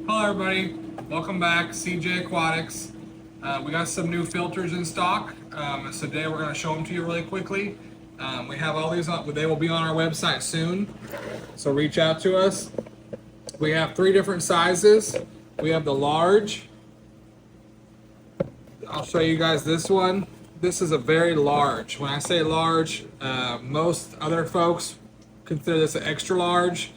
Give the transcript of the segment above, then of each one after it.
Hello everybody, welcome back, CJ Aquatics. We got some new filters in stock, so today we're going to show them to you really quickly. We have all these on, they will be on our website soon, so reach out to us. We have 3 different sizes. We have the large. I'll show you guys this one. This is a very large. When I say large, most other folks consider this an extra large.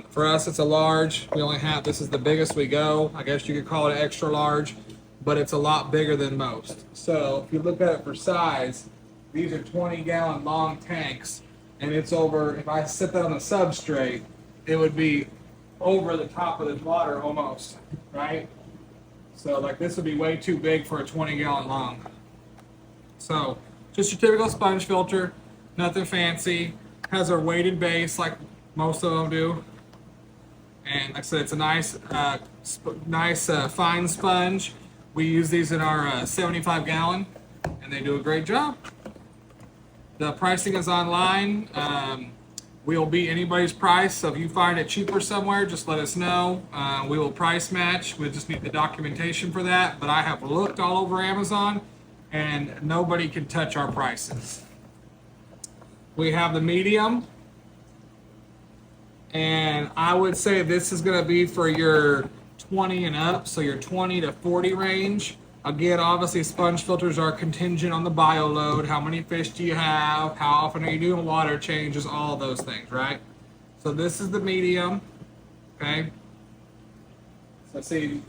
For us, it's a large. We only have, this is the biggest we go. I guess you could call it an extra large, but it's a lot bigger than most. So if you look at it for size, these are 20-gallon long tanks, and it's over, if I sit that on the substrate, it would be over the top of the water almost, right? So like this would be way too big for a 20-gallon long. So just your typical sponge filter, nothing fancy. Has a weighted base like most of them do, and like I said, it's a nice, fine sponge. We use these in our 75-gallon, and they do a great job. The pricing is online. We'll beat anybody's price, so if you find it cheaper somewhere, just let us know. We will price match. We just need the documentation for that. But I have looked all over Amazon, and nobody can touch our prices. We have the medium. And I would say this is going to be for your 20 and up, so your 20 to 40 range. Again, obviously sponge filters are contingent on the bio load. How many fish do you have? How often are you doing water changes? All of those things, right? So this is the medium, okay? So see,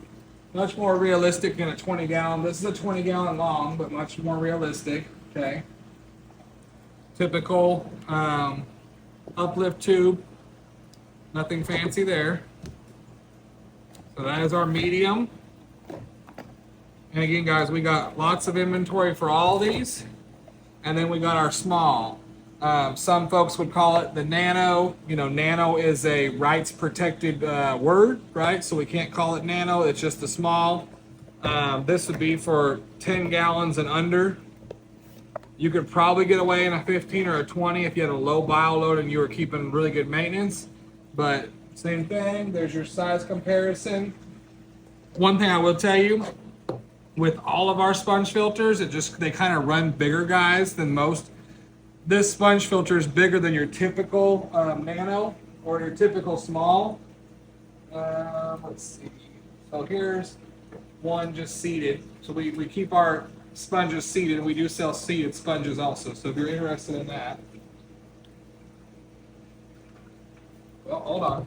much more realistic than a 20-gallon. This is a 20-gallon long, but much more realistic, okay? Typical uplift tube. Nothing fancy there. So that is our medium. And again, guys, we got lots of inventory for all these. And then we got our small. Some folks would call it the nano. You know, nano is a rights protected word, right? So we can't call it nano. It's just the small. This would be for 10 gallons and under. You could probably get away in a 15 or a 20 if you had a low bio load and you were keeping really good maintenance. But same thing, there's your size comparison. One thing I will tell you, with all of our sponge filters, they kind of run bigger guys than most. This sponge filter is bigger than your typical nano or your typical small. Let's see. So here's one just seated. So we keep our sponges seated. We do sell seated sponges also. So if you're interested in that. Well, hold on.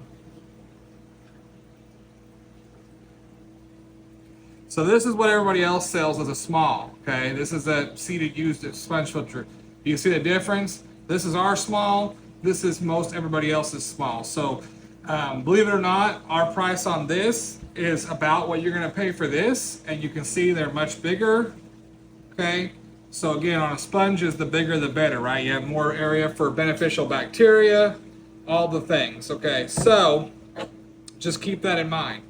So this is what everybody else sells as a small, okay? This is a seated used sponge filter. You see the difference? This is our small. This is most everybody else's small. So believe it or not, our price on this is about what you're gonna pay for this. And you can see they're much bigger, okay? So again, on a sponge, the bigger the better, right? You have more area for beneficial bacteria, all the things, okay? So just keep that in mind.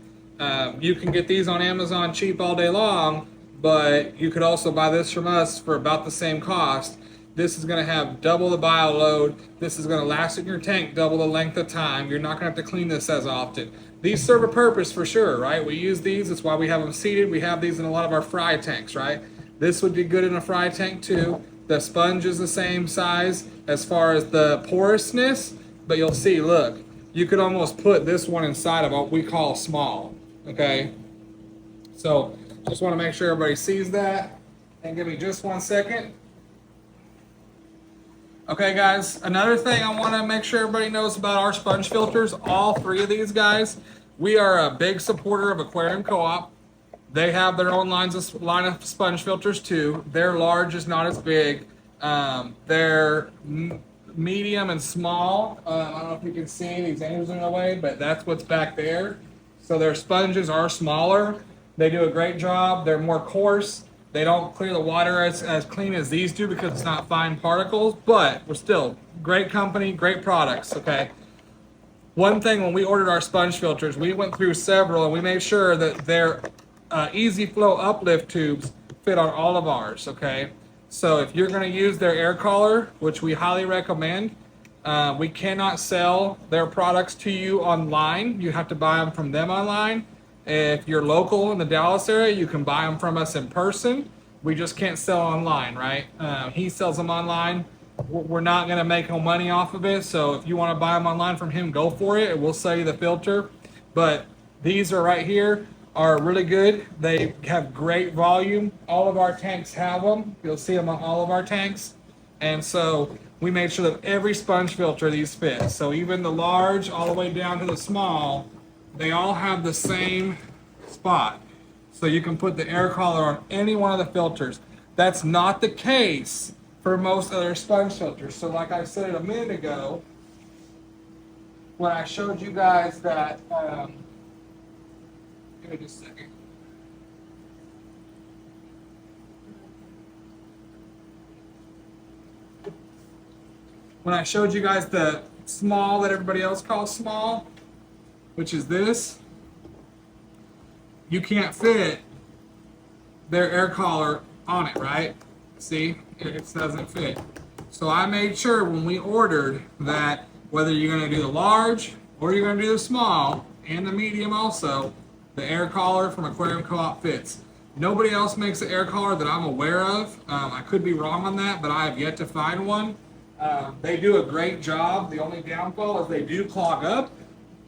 You can get these on Amazon cheap all day long, but you could also buy this from us for about the same cost. This is going to have double the bio load. This is going to last in your tank double the length of time. You're not going to have to clean this as often. These serve a purpose for sure, right? We use these. That's why we have them seated. We have these in a lot of our fry tanks, right? This would be good in a fry tank too. The sponge is the same size as far as the porousness, but you'll see, look, you could almost put this one inside of what we call small, okay? So just want to make sure everybody sees that. And give me just 1 second. Okay, guys, another thing I want to make sure everybody knows about our sponge filters, all 3 of these guys, we are a big supporter of Aquarium Co-op. They have their own line of sponge filters too. Their large is not as big. They're medium and small. I don't know if you can see, these angels are in the way, but that's what's back there. So their sponges are smaller. They do a great job. They're more coarse. They don't clear the water as clean as these do because it's not fine particles, but we're still great company, great products, okay? One thing, when we ordered our sponge filters, we went through several and we made sure that their easy flow uplift tubes fit on all of ours, okay? So if you're gonna use their air collar, which we highly recommend, We cannot sell their products to you online. You have to buy them from them online. If you're local in the Dallas area, you can buy them from us in person. We just can't sell online, right? He sells them online. We're not going to make no money off of it. So if you want to buy them online from him, go for it. We'll sell you the filter. But these are right here are really good. They have great volume. All of our tanks have them. You'll see them on all of our tanks. And so we made sure that every sponge filter these fit. So even the large all the way down to the small, they all have the same spot. So you can put the air collar on any one of the filters. That's not the case for most other sponge filters. So like I said a minute ago, when I showed you guys that, give me just a second. When I showed you guys the small that everybody else calls small, which is this, you can't fit their air collar on it, right? See, it doesn't fit. So I made sure when we ordered that whether you're going to do the large or you're going to do the small and the medium also, the air collar from Aquarium Co-op fits. Nobody else makes an air collar that I'm aware of. I could be wrong on that, but I have yet to find one. They do a great job. The only downfall is they do clog up.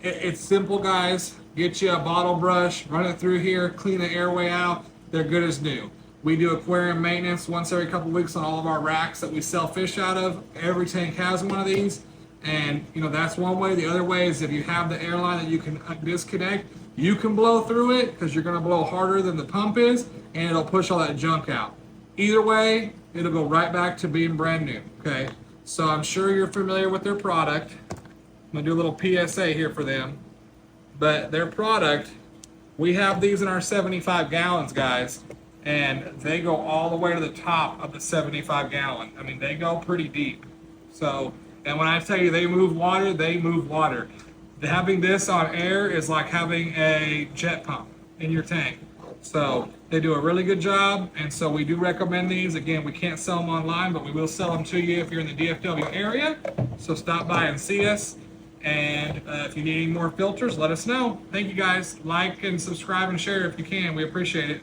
It's simple, guys. Get you a bottle brush, run it through here, clean the airway out. They're good as new. We do aquarium maintenance once every couple weeks on all of our racks that we sell fish out of. Every tank has one of these. And, you know, that's one way. The other way is if you have the airline that you can disconnect, you can blow through it because you're going to blow harder than the pump is, and it'll push all that junk out. Either way, it'll go right back to being brand new, okay? So I'm sure you're familiar with their product. I'm going to do a little PSA here for them. But their product, we have these in our 75 gallons, guys, and they go all the way to the top of the 75 gallon. I mean, they go pretty deep. So, and when I tell you they move water, they move water. Having this on air is like having a jet pump in your tank. So they do a really good job, and so we do recommend these. Again, we can't sell them online, but we will sell them to you if you're in the DFW area. So stop by and see us. And if you need any more filters, let us know. Thank you guys. Like and subscribe and share if you can. We appreciate it.